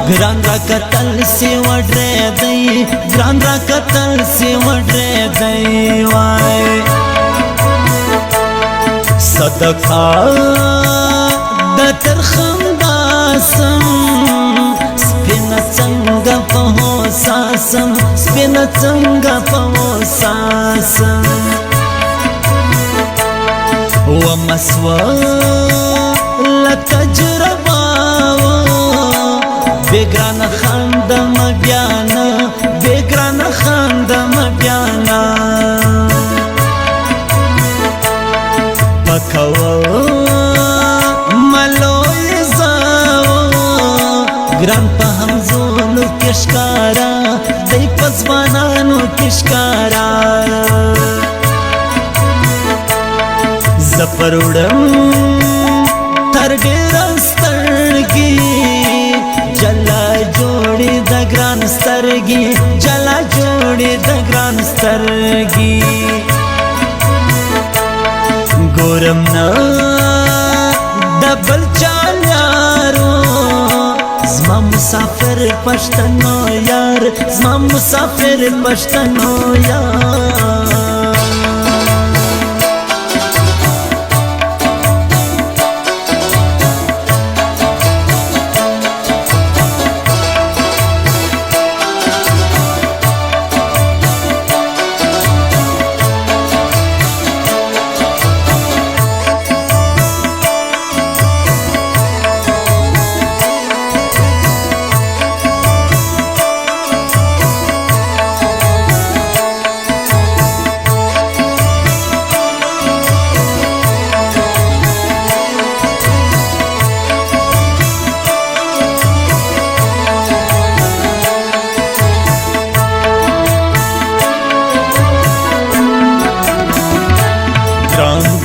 ګران را کتل سی وډره دی ګران را کتل سی وډره دی وای صدقه د ترخنداسم سپینه څنګه په هوساسم سپینه څنګه په هوساسم ومسوه لتجربه بګرانه خندم بیانه بګرانه خندم بیانه پکوه ملوی زاو ګران په همزولو کې ښکارا دی په ځوانانو کې ښکارا زه پر وړم تر ډېره سترګې جلا جوړې د ګران سترګې جلا جوړې د ګران سترګې ګورم نه د بل چا یارو زما مسافر پښتنو یار زما مسافر پښتنو یار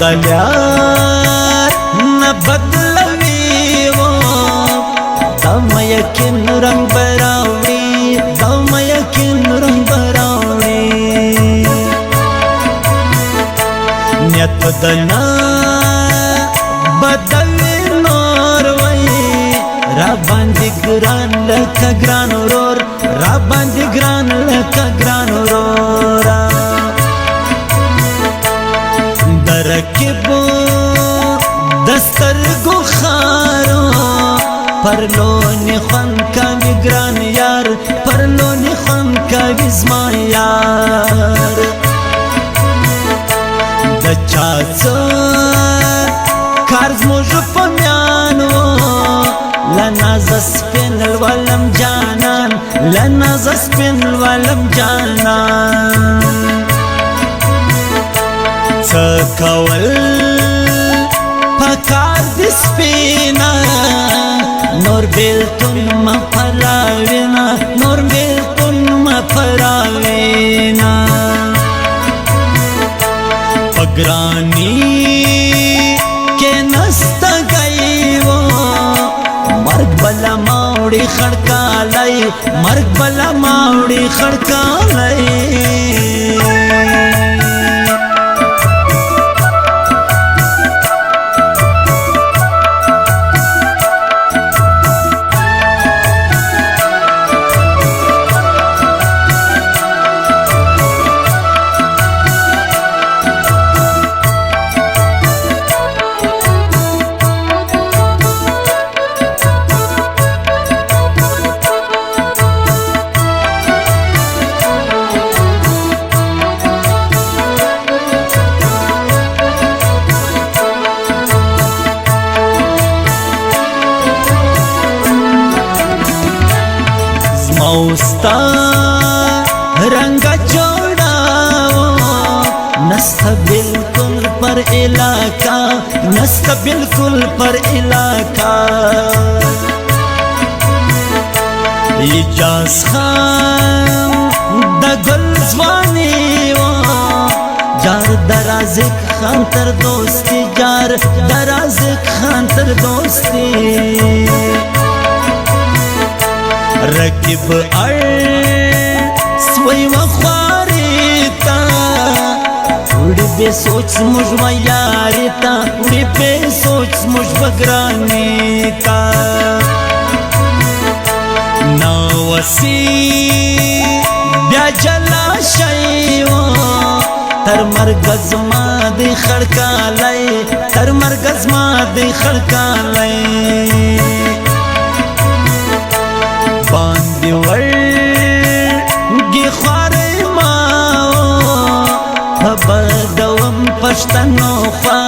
غلیار نه بدلوي و دم یقین رنگ براوي دم یقین رنگ براوي نیت بدلنا بدلوي نور وي را باندې ګران لکه ګران ورور را باندې ګران لکه ګران ورور رکبو دسترگو خارو پرلونی خون کمی گران یار پرلونی خون کمی زما یار د چاڅو کارز موجو پمیانو لناز سپینل ولم جانان لناز سپینل ولم جانان کول پکار د سپینا نور بیلتون ما پراوینا نور بیلتون ما پراوینا پگرانی کې نستا گئی و مرگ بلا ماوڑی خڑکالائی مرگ بلا ماوڑی خڑکالائی موستا رنگا چوڑاو نستا بالکل پر علاقہ نستا بالکل پر علاقہ اجاز خان دا گل زوانی و جار درازک خان تر دوستی جار درازک خان تر دوستی رکب ار سوی و خواریتا اڑی بے سوچ مجھ و یاریتا اڑی بے سوچ مجھ و گرانیتا بسی بیا جلا شیو تر مرگ زما دی خړکالی تر مرگ زما دی خړکالی باندې ورګي خوارې ماو پبدوم پښتنو خوا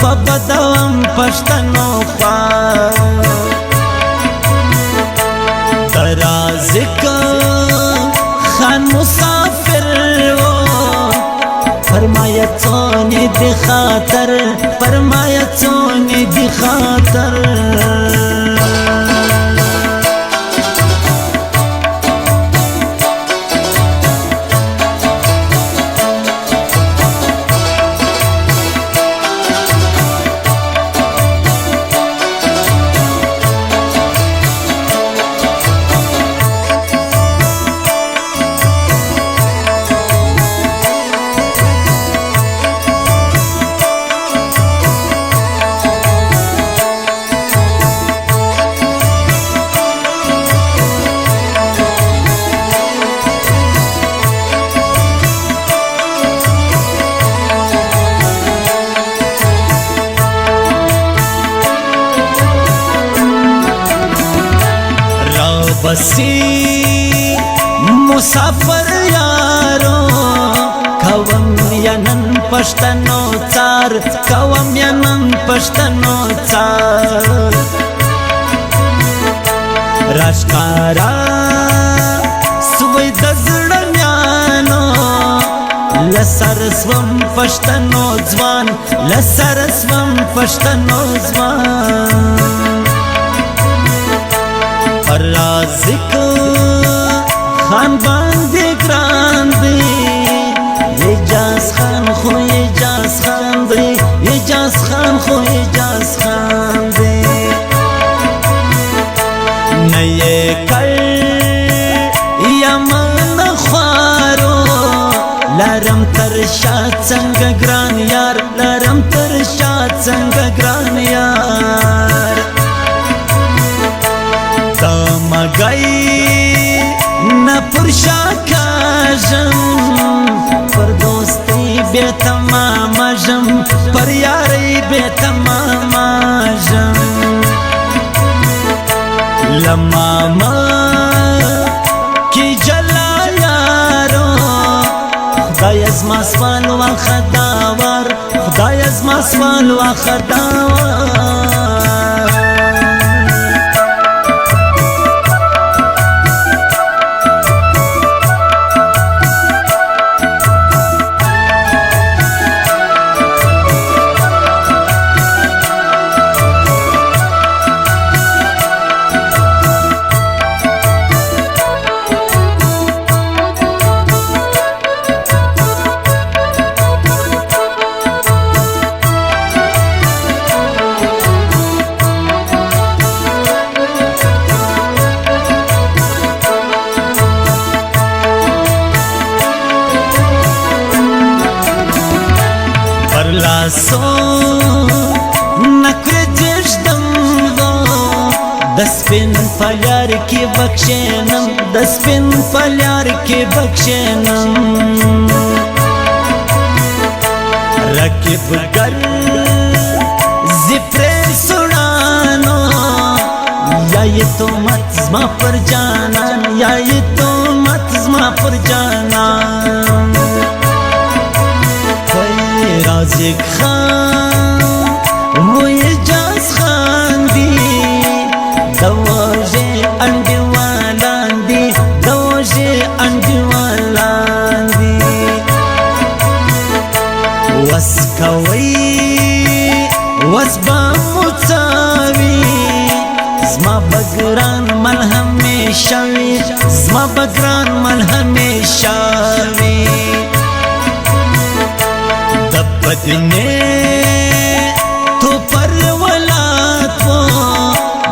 پبدوم پښتنو خوا رازق خان مسافر فرمایا چونی دی خاطر فرمایا چونی دی خاطر بسی مسافر یارو کوم ینن پښتنو څار کوم ینن پښتنو څار راشکارا سوی د زړه میانو لسر سوم پښتنو ځوان لسر سوم پښتنو ځوان رازق خان باندې ګران دی اجاز خان خو اجاز خان دی اجاز خان خو اجاز خان دی نه یې کړ یمن خوارو لرم تر شا څنګه ګران یار لرم تر شا څنګه ګران یار مگئی نہ پرشا کاجم پر دوستی بے تمام جم پر یاری بے تمام جم لماما کی جلا یارو خدای از ما سوال و خداوار خدای از ما سوال و خداوار لاسو نکر جشدم دو دسپن فلیار کی بخشنم دسپن فلیار کی بخشنم رکب گر زپر سڑانو یا یہ تو مت زما پر جانان یا یہ تو مت زما پر جانان رازق خان وہ اجاز خان دی دوجے انڈی والان دی دوجے انڈی والان دی وس کوي وس با متساوي زما بګران مل همیشه وي زما بګران مل همیشه وي بدنے تو پر ولات وہ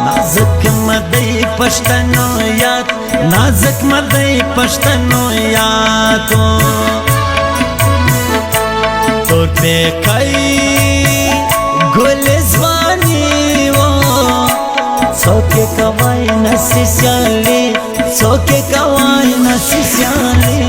نازک مدئی پښتنو یاد نازک مدئی پښتنو یاد تور پہ کئی گل زوانی وہ Soke kawai nasi siali, soke kawai nasi siali.